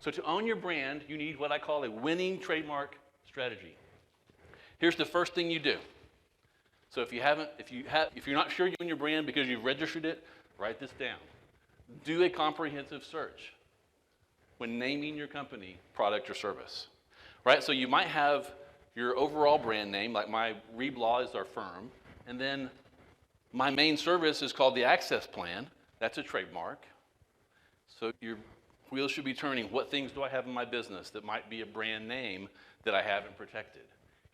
So to own your brand, you need what I call a winning trademark strategy. Here's the first thing you do. So if you're not sure you own your brand because you've registered it, write this down. Do a comprehensive search when naming your company, product, or service. Right? So you might have your overall brand name, like my Reib Law is our firm, and then my main service is called the Access Plan. That's a trademark. So your wheels should be turning. What things do I have in my business that might be a brand name that I haven't protected?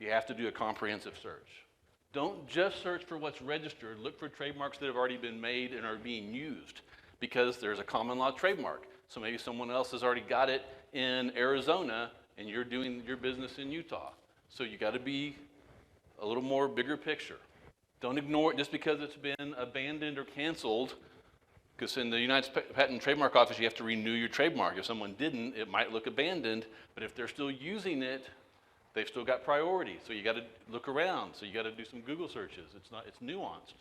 You have to do a comprehensive search. Don't just search for what's registered. Look for trademarks that have already been made and are being used, because there's a common law trademark. So maybe someone else has already got it in Arizona and you're doing your business in Utah. So you got to be a little more bigger picture. Don't ignore it just because it's been abandoned or canceled, because in the United States Patent and Trademark Office, you have to renew your trademark. If someone didn't, it might look abandoned, but if they're still using it, they've still got priority. So you got to look around. So you got to do some Google searches. It's nuanced.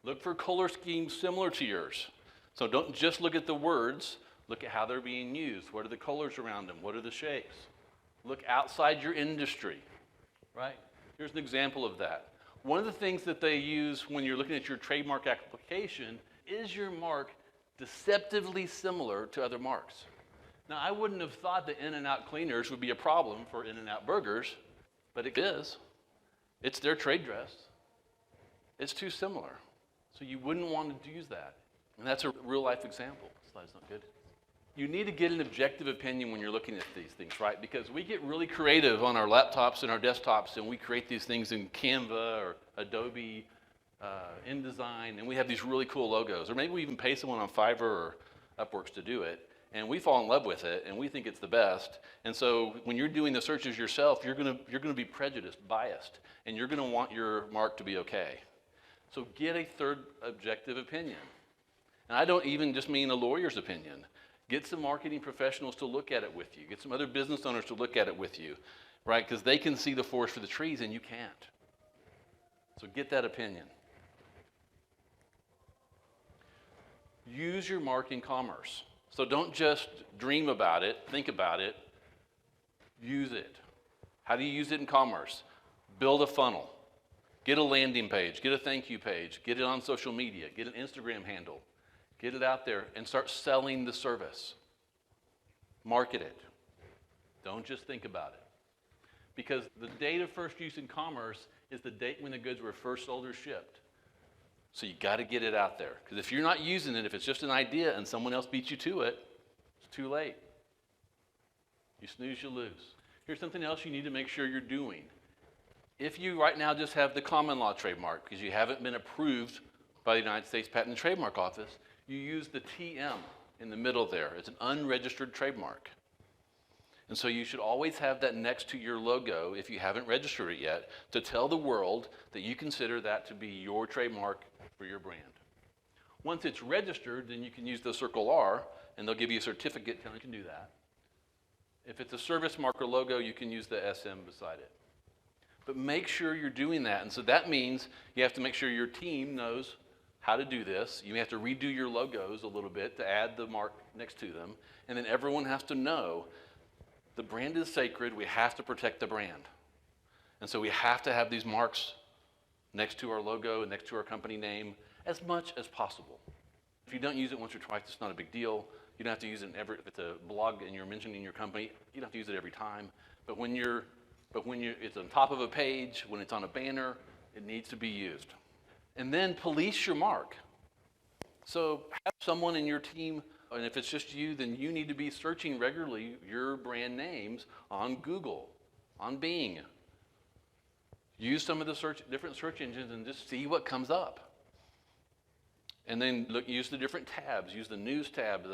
Look for color schemes similar to yours. So don't just look at the words, look at how they're being used. What are the colors around them? What are the shapes? Look outside your industry, right? Here's an example of that. One of the things that they use when you're looking at your trademark application is your mark deceptively similar to other marks. Now, I wouldn't have thought that In-N-Out cleaners would be a problem for In-N-Out burgers, but it is. It's their trade dress. It's too similar. So you wouldn't want to use that. And that's a real-life example. Slide's not good. You need to get an objective opinion when you're looking at these things, right? Because we get really creative on our laptops and our desktops, and we create these things in Canva or Adobe InDesign, and we have these really cool logos. Or maybe we even pay someone on Fiverr or Upworks to do it, and we fall in love with it, and we think it's the best. And so when you're doing the searches yourself, you're gonna be prejudiced, biased, and you're gonna want your mark to be okay. So get a third objective opinion. And I don't even just mean a lawyer's opinion. Get some marketing professionals to look at it with you. Get some other business owners to look at it with you, right? Because they can see the forest for the trees and you can't. So get that opinion. Use your mark in commerce. So don't just dream about it, think about it, use it. How do you use it in commerce? Build a funnel. Get a landing page, get a thank you page, get it on social media, get an Instagram handle. Get it out there and start selling the service. Market it. Don't just think about it. Because the date of first use in commerce is the date when the goods were first sold or shipped. So you got to get it out there. Because if you're not using it, if it's just an idea and someone else beats you to it, it's too late. You snooze, you lose. Here's something else you need to make sure you're doing. If you right now just have the common law trademark because you haven't been approved by the United States Patent and Trademark Office, you use the TM in the middle there. It's an unregistered trademark. And so you should always have that next to your logo, if you haven't registered it yet, to tell the world that you consider that to be your trademark for your brand. Once it's registered, then you can use the circle R, and they'll give you a certificate telling you can do that. If it's a service mark or logo, you can use the SM beside it. But make sure you're doing that. And so that means you have to make sure your team knows how to do this. You have to redo your logos a little bit to add the mark next to them. And then everyone has to know the brand is sacred. We have to protect the brand. And so we have to have these marks next to our logo and next to our company name as much as possible. If you don't use it once or twice, it's not a big deal. You don't have to use it if it's a blog and you're mentioning your company, you don't have to use it every time. But when it's on top of a page, when it's on a banner, it needs to be used. And then police your mark. So have someone in your team, and if it's just you, then you need to be searching regularly your brand names on Google, on Bing. Use some of the different search engines and just see what comes up. And then use the different tabs. Use the news tab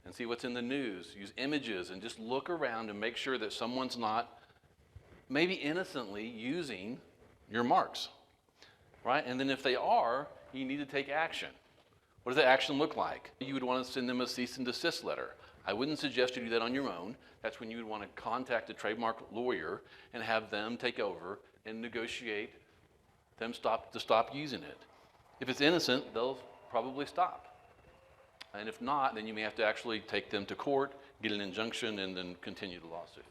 and see what's in the news. Use images and just look around and make sure that someone's not maybe innocently using your marks. Right? And then if they are, you need to take action. What does that action look like? You would want to send them a cease and desist letter. I wouldn't suggest you do that on your own. That's when you would want to contact a trademark lawyer and have them take over and negotiate them to stop using it. If it's innocent, they'll probably stop. And if not, then you may have to actually take them to court, get an injunction, and then continue the lawsuit.